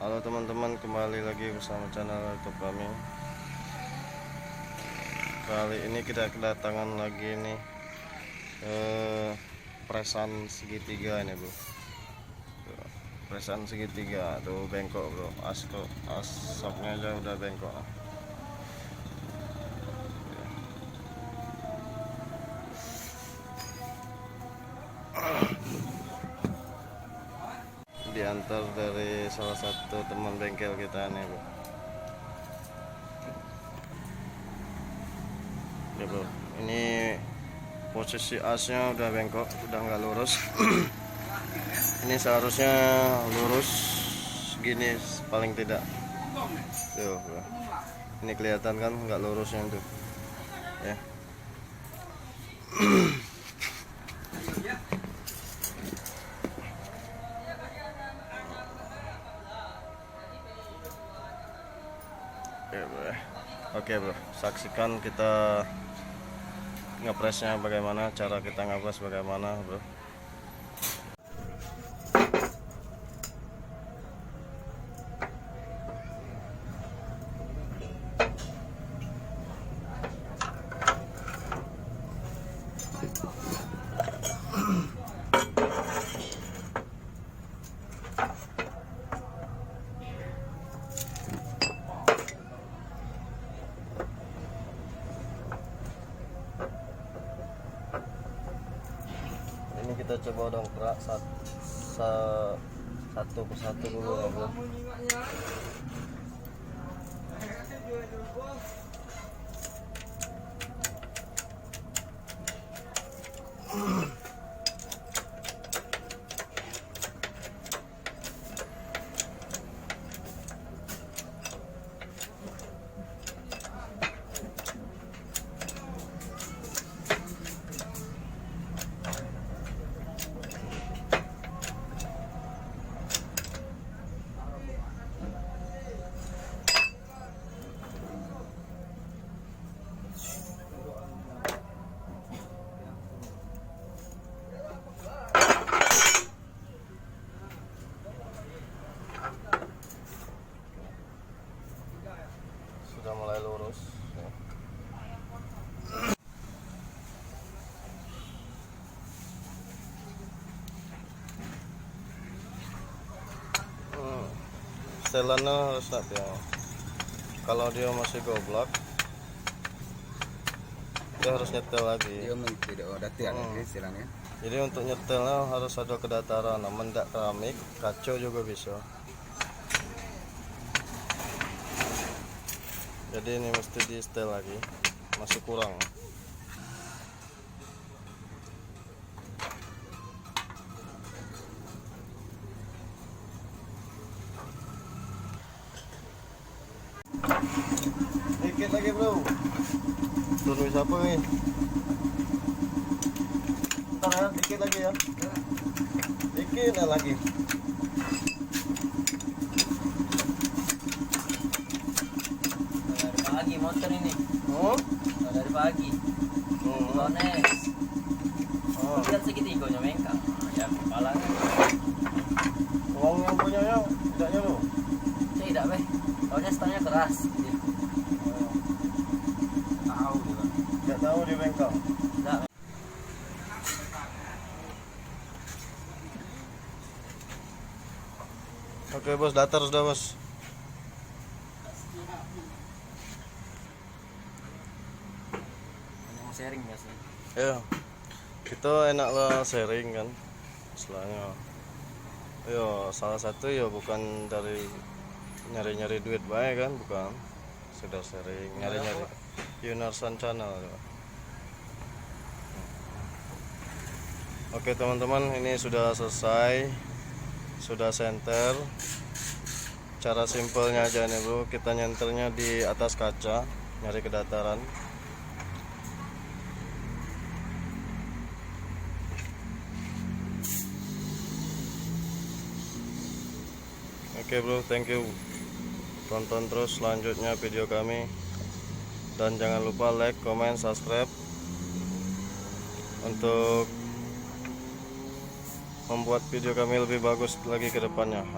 Halo teman-teman, kembali lagi bersama channel YouTube kami. Kali ini kita kedatangan lagi nih presan segitiga ini bro. Presan segitiga tuh bengkok bro, asapnya aja udah bengkok. Diantar dari salah satu teman bengkel kita nih bro. Ya bro, ini posisi asnya udah bengkok, udah nggak lurus. Ini seharusnya lurus gini paling tidak. Tuh bro, ini kelihatan kan nggak lurusnya tuh ya. Oke bro, saksikan kita ngepresnya bagaimana, cara kita ngepres bagaimana bro. Ini kita coba dongkrak satu persatu dulu ya bro. Sudah mulai lurus ya. Setelannya harus ya. Kalau dia masih goblok, dia harus nyetel lagi. Dia tidak ada tiang istilahnya. Jadi untuk nyetelnya harus ada kedataran, mendak keramik, kaca juga bisa. Jadi ini mesti di setel lagi, masih kurang. Dikit lagi bro, turun siapa nih? Ntar ya, dikit lagi ya, dikit lagi. Dari pagi motor ini. Dari pagi. Lones. Lihat segitigonya bengkak. Ya kepalanya. Uang yang punya ya, tidaknya lo. Tidak beh. Taunya stangnya keras. Tahu dia. Tidak tahu di bengkel. Tidak. Oke bos, datar sudah bos. Mau sharing biasanya. Ya, kita enak lah sharing kan, istilahnya. Yo, salah satu ya bukan dari nyari-nyari duit baik kan, bukan. Sudah sharing, nyari-nyari Yunarsan channel. Oke teman-teman, ini sudah selesai, sudah center. Cara simpelnya aja nih bro, kita nyenternya di atas kaca, nyari kedataran. Oke bro, thank you. Tonton terus selanjutnya video kami. Dan jangan lupa like, comment, subscribe untuk membuat video kami lebih bagus lagi ke depannya.